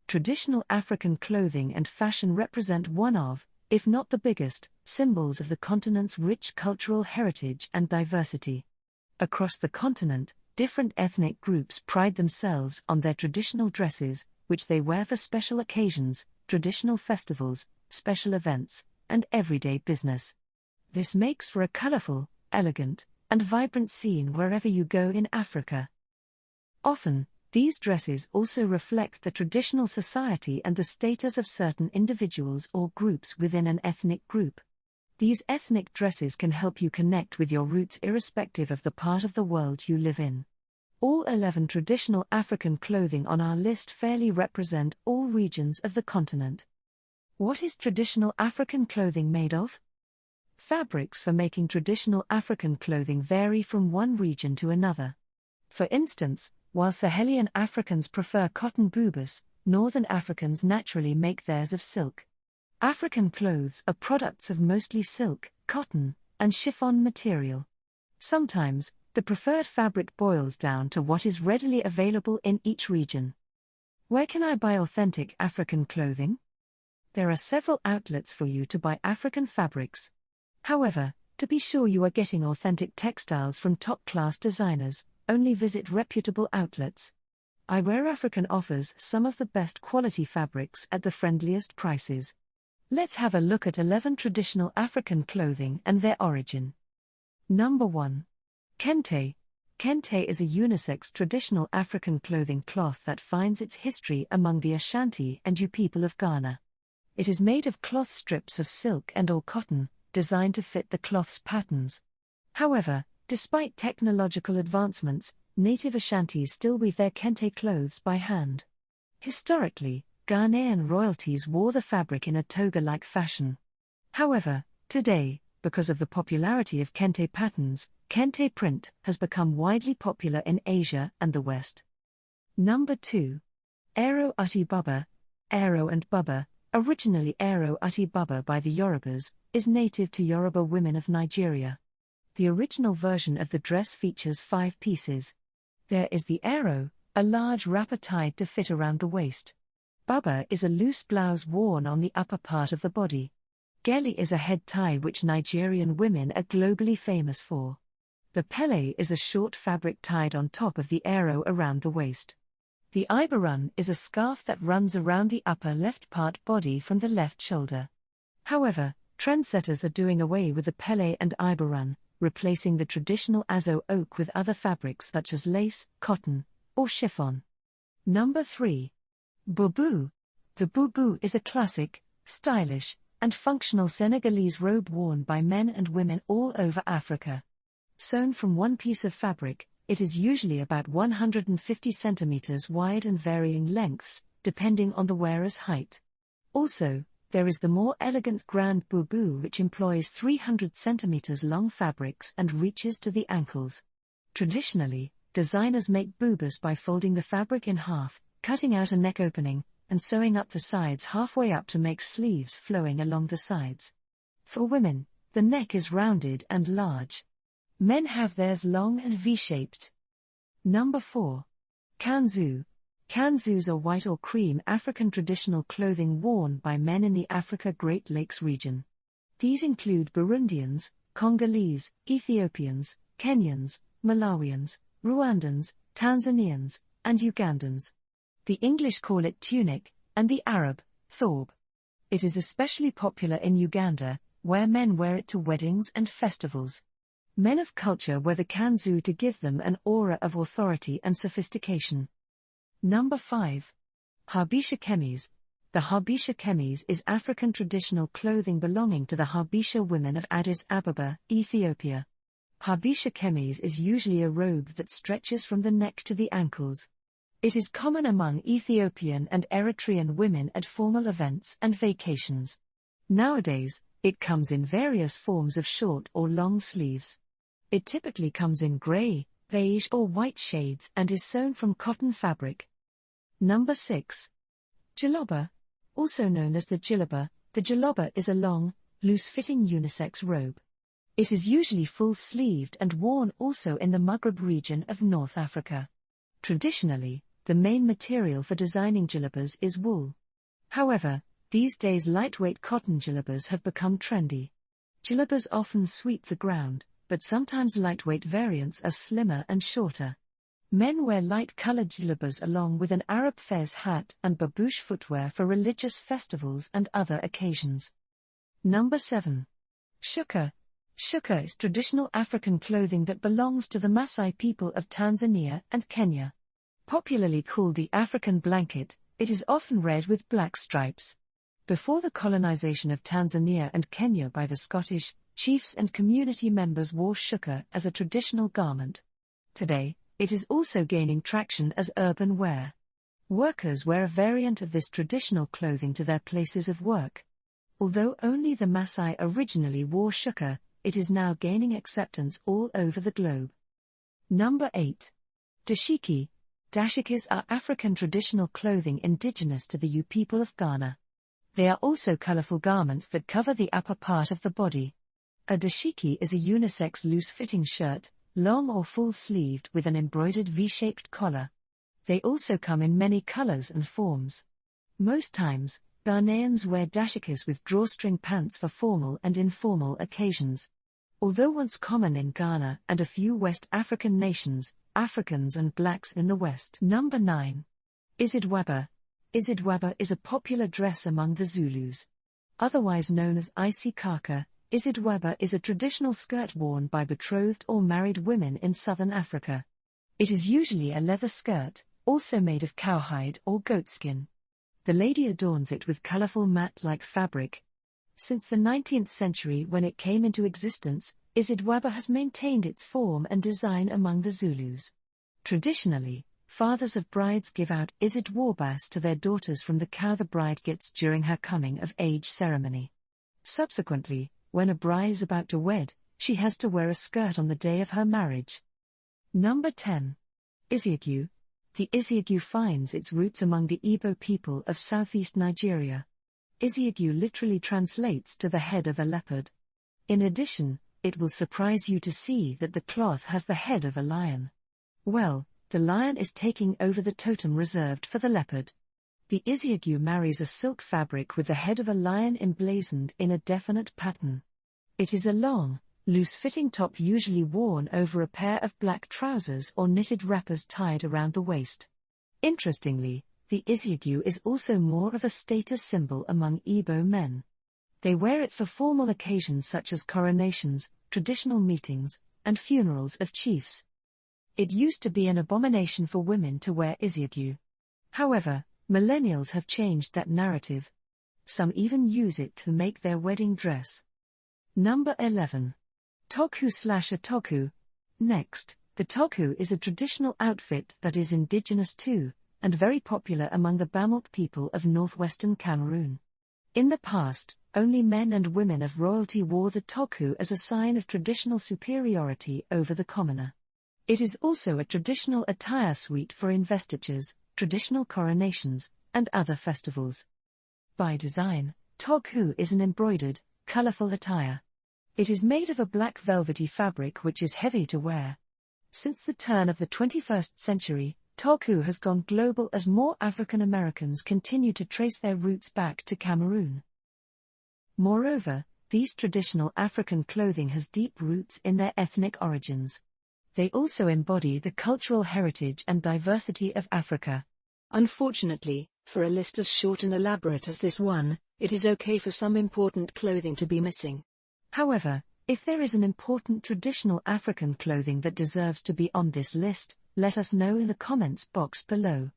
Traditional African clothing and fashion represent one of, if not the biggest, symbols of the continent's rich cultural heritage and diversity. Across the continent, different ethnic groups pride themselves on their traditional dresses, which they wear for special occasions, traditional festivals, special events, and everyday business. This makes for a colorful, elegant, and vibrant scene wherever you go in Africa. Often, these dresses also reflect the traditional society and the status of certain individuals or groups within an ethnic group. These ethnic dresses can help you connect with your roots irrespective of the part of the world you live in. All 11 traditional African clothing on our list fairly represent all regions of the continent. What is traditional African clothing made of? Fabrics for making traditional African clothing vary from one region to another. For instance, while Sahelian Africans prefer cotton bubas, Northern Africans naturally make theirs of silk. African clothes are products of mostly silk, cotton, and chiffon material. Sometimes, the preferred fabric boils down to what is readily available in each region. Where can I buy authentic African clothing? There are several outlets for you to buy African fabrics. However, to be sure you are getting authentic textiles from top-class designers, only visit reputable outlets. Eyewear African offers some of the best quality fabrics at the friendliest prices. Let's have a look at 11 traditional African clothing and their origin. Number 1. Kente. Kente is a unisex traditional African clothing cloth that finds its history among the Ashanti and Yu people of Ghana. It is made of cloth strips of silk and/or cotton, designed to fit the cloth's patterns. However, despite technological advancements, native Ashantis still weave their Kente clothes by hand. Historically, Ghanaian royalties wore the fabric in a toga-like fashion. However, today, because of the popularity of Kente patterns, Kente print has become widely popular in Asia and the West. Number 2. Aero Uba. Aero and Buba, originally Aero Uba by the Yorubas, is native to Yoruba women of Nigeria. The original version of the dress features 5 pieces. There is the Aero, a large wrapper tied to fit around the waist. Buba is a loose blouse worn on the upper part of the body. Gele is a head tie which Nigerian women are globally famous for. The pele is a short fabric tied on top of the Aero around the waist. The Ibarun is a scarf that runs around the upper left part body from the left shoulder. However, trendsetters are doing away with the pele and Ibarun, replacing the traditional Azo oak with other fabrics such as lace, cotton, or chiffon. Number 3. Bubu. The bubu is a classic, stylish, and functional Senegalese robe worn by men and women all over Africa. Sewn from one piece of fabric, it is usually about 150 centimeters wide and varying lengths, depending on the wearer's height. Also, there is the more elegant grand bubu which employs 300 centimeters long fabrics and reaches to the ankles. Traditionally, designers make bubas by folding the fabric in half, cutting out a neck opening, and sewing up the sides halfway up to make sleeves flowing along the sides. For women, the neck is rounded and large. Men have theirs long and V-shaped. Number 4. Kansu. Kansus are white or cream African traditional clothing worn by men in the Africa Great Lakes region. These include Burundians, Congolese, Ethiopians, Kenyans, Malawians, Rwandans, Tanzanians, and Ugandans. The English call it tunic, and the Arab, thawb. It is especially popular in Uganda, where men wear it to weddings and festivals. Men of culture wear the kansu to give them an aura of authority and sophistication. Number 5. Habisha Kemis. The Habisha Kemis is African traditional clothing belonging to the Habisha women of Addis Ababa, Ethiopia. Habisha Kemis is usually a robe that stretches from the neck to the ankles. It is common among Ethiopian and Eritrean women at formal events and vacations. Nowadays, it comes in various forms of short or long sleeves. It typically comes in gray, beige or white shades and is sewn from cotton fabric. Number 6. Jalobba. Also known as the Jalobba is a long, loose-fitting unisex robe. It is usually full-sleeved and worn also in the Maghreb region of North Africa. Traditionally, The main material for designing jalobbas is wool. However, these days lightweight cotton jalobbas have become trendy. Jalobbas often sweep the ground, but sometimes lightweight variants are slimmer and shorter. Men wear light-colored jalobbas along with an Arab fez hat and babouche footwear for religious festivals and other occasions. Number 7. Shuka. Shuka is traditional African clothing that belongs to the Maasai people of Tanzania and Kenya. Popularly called the African blanket, it is often red with black stripes. Before the colonization of Tanzania and Kenya by the Scottish, chiefs and community members wore shuka as a traditional garment. Today, it is also gaining traction as urban wear. Workers wear a variant of this traditional clothing to their places of work. Although only the Maasai originally wore shuka, it is now gaining acceptance all over the globe. Number 8. Dashiki. Dashikis are African traditional clothing indigenous to the Yu people of Ghana. They are also colorful garments that cover the upper part of the body. A dashiki is a unisex loose-fitting shirt, long or full-sleeved with an embroidered V-shaped collar. They also come in many colors and forms. Most times, Ghanaians wear dashikis with drawstring pants for formal and informal occasions. Although once common in Ghana and a few West African nations, Africans and blacks in the West. Number 9. Izidwa. Izidwa is a popular dress among the Zulus. Otherwise known as Isiagu, Izidwa is a traditional skirt worn by betrothed or married women in southern Africa. It is usually a leather skirt, also made of cowhide or goatskin. The lady adorns it with colorful mat-like fabric. Since the 19th century when it came into existence, Izidwa has maintained its form and design among the Zulus. Traditionally, fathers of brides give out Izidwabas to their daughters from the cow the bride gets during her coming-of-age ceremony. Subsequently, when a bride is about to wed, she has to wear a skirt on the day of her marriage. Number 10. Isiagu. The Isiagu finds its roots among the Igbo people of southeast Nigeria. Isiagu literally translates to the head of a leopard. In addition, it will surprise you to see that the cloth has the head of a lion. Well, the lion is taking over the totem reserved for the leopard. The Isiagu marries a silk fabric with the head of a lion emblazoned in a definite pattern. It is a long, loose-fitting top usually worn over a pair of black trousers or knitted wrappers tied around the waist. Interestingly, the Isiagu is also more of a status symbol among Igbo men. They wear it for formal occasions such as coronations, traditional meetings, and funerals of chiefs. It used to be an abomination for women to wear Isiagu. Towever, millennials have changed that narrative. Some even use it to make their wedding dress. Number 11. Toku/a Toku. Next, the Toku is a traditional outfit that is indigenous to, and very popular among the Bamilk people of northwestern Cameroon. In the past, only men and women of royalty wore the Toku as a sign of traditional superiority over the commoner. It is also a traditional attire suite for investitures, traditional coronations, and other festivals. By design, Toku is an embroidered, colorful attire. It is made of a black velvety fabric which is heavy to wear. Since the turn of the 21st century, Toku has gone global as more African Americans continue to trace their roots back to Cameroon. Moreover, these traditional African clothing has deep roots in their ethnic origins. They also embody the cultural heritage and diversity of Africa. Unfortunately, for a list as short and elaborate as this one, it is okay for some important clothing to be missing. However, if there is an important traditional African clothing that deserves to be on this list, let us know in the comments box below.